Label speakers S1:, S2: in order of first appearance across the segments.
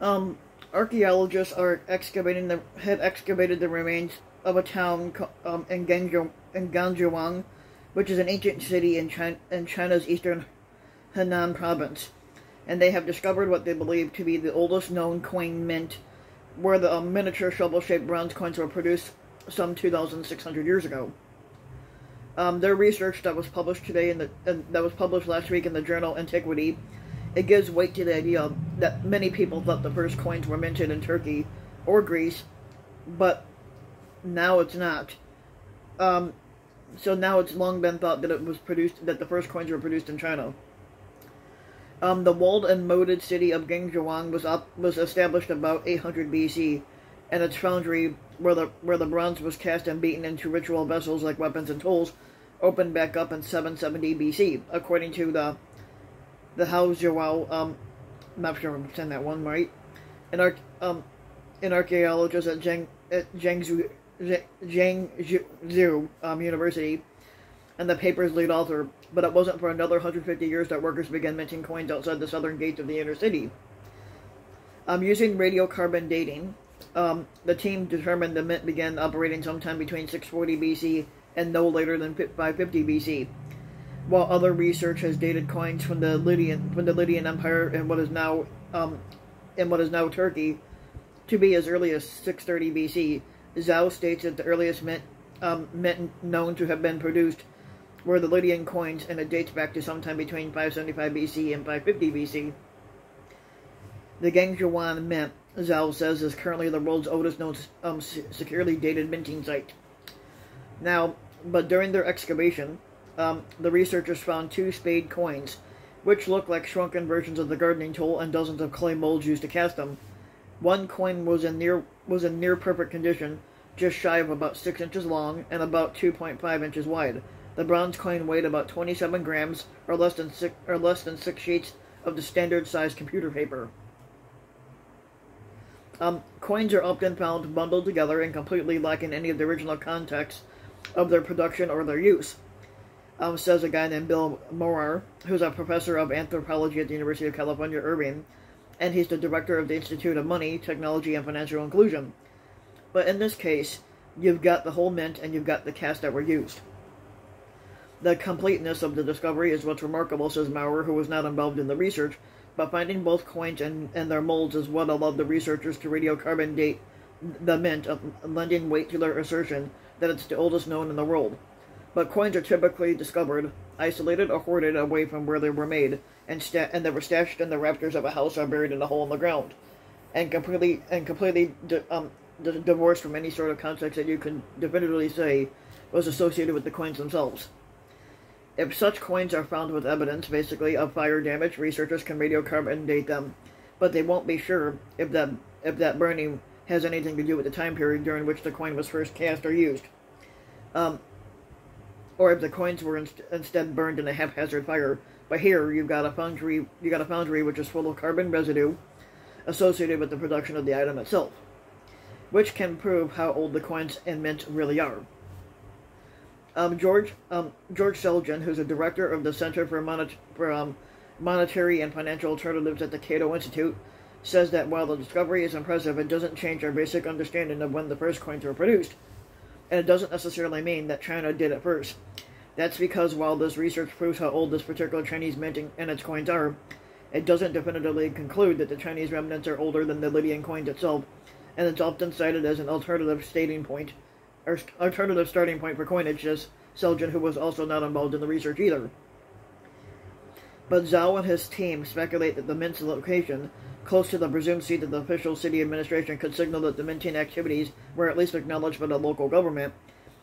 S1: Um, Archaeologists had excavated the remains of a town in Ganjiang, which is an ancient city in China's eastern Henan province, and they have discovered what they believe to be the oldest known coin mint, where the miniature shovel-shaped bronze coins were produced some 2,600 years ago. Their research that was published last week in the journal Antiquity, it gives weight to the idea that many people thought the first coins were minted in Turkey or Greece, but now it's not. So now it's long been thought that the first coins were produced in China. The walled and moated city of Gangjuang was established about 800 BC, and its foundry, where the bronze was cast and beaten into ritual vessels like weapons and tools, opened back up in 770 BC, according to the Haojiao. I'm not sure if I'm saying that one right. An archaeologist at Jiangsu University, and the paper's lead author. But it wasn't for another 150 years that workers began minting coins outside the southern gates of the inner city. Using radiocarbon dating, the team determined the mint began operating sometime between 640 BC and no later than 550 BC, while other research has dated coins from the Lydian Empire and what is now Turkey to be as early as 630 BC. Zhao states that the earliest mint known to have been produced were the Lydian coins, and it dates back to sometime between 575 BC and 550 BC. The Gangjuan Mint, Zhao says, is currently the world's oldest known securely dated minting site. Now, but during their excavation, the researchers found 2 spade coins, which look like shrunken versions of the gardening tool, and dozens of clay molds used to cast them. One coin was in near perfect condition, just shy of about 6 inches long and about 2.5 inches wide. The bronze coin weighed about 27 grams, or less than 6 sheets of the standard-sized computer paper. Coins are often found bundled together and completely lacking any of the original context of their production or their use, says a guy named Bill Morar, who's a professor of anthropology at the University of California, Irvine, and he's the director of the Institute of Money, Technology, and Financial Inclusion. But in this case, you've got the whole mint and you've got the casts that were used. The completeness of the discovery is what's remarkable, says Maurer, who was not involved in the research, but finding both coins and their molds is what allowed the researchers to radiocarbon date the mint, lending weight to their assertion that it's the oldest known in the world. But coins are typically discovered, isolated, or hoarded away from where they were made, and they were stashed in the rafters of a house or buried in a hole in the ground, and completely divorced from any sort of context that you can definitively say was associated with the coins themselves. If such coins are found with evidence, basically, of fire damage, researchers can radiocarbon date them, but they won't be sure if that burning has anything to do with the time period during which the coin was first cast or used, or if the coins were instead burned in a haphazard fire. But here you've got a foundry which is full of carbon residue associated with the production of the item itself, which can prove how old the coins and mint really are. George Selgin, who's a director of the Center for Monetary and Financial Alternatives at the Cato Institute, says that while the discovery is impressive, it doesn't change our basic understanding of when the first coins were produced, and it doesn't necessarily mean that China did it first. That's because while this research proves how old this particular Chinese minting and its coins are, it doesn't definitively conclude that the Chinese remnants are older than the Lydian coins itself, and it's often cited as an alternative starting point for coinage, says Selgin, who was also not involved in the research either. But Zhao and his team speculate that the mint's location, close to the presumed seat of the official city administration, could signal that the minting activities were at least acknowledged by the local government,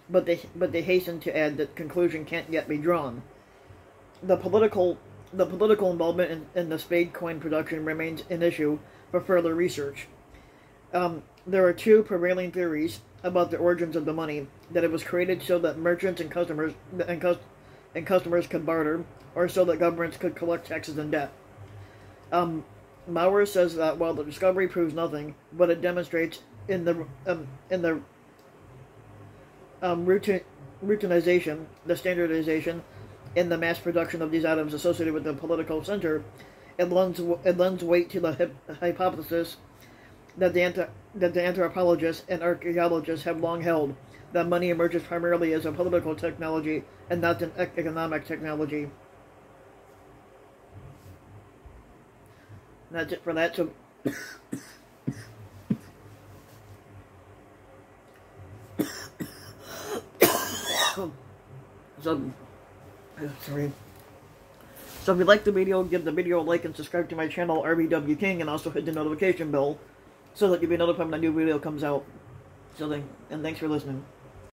S1: but they hasten to add that conclusion can't yet be drawn. The political involvement in the spade coin production remains an issue for further research. There are 2 prevailing theories about the origins of the money: that it was created so that merchants and customers could barter, or so that governments could collect taxes and debt. Maurer says that while the discovery proves nothing, but it demonstrates in the routinization, the standardization, in the mass production of these items associated with the political center, it lends weight to the hypothesis that the anthropologists and archaeologists have long held, that money emerges primarily as a political technology and not an economic technology. And that's it for that. Sorry. So if you like the video, give the video a like and subscribe to my channel, RBW King, and also hit the notification bell so that you'll be notified when a new video comes out. And thanks for listening.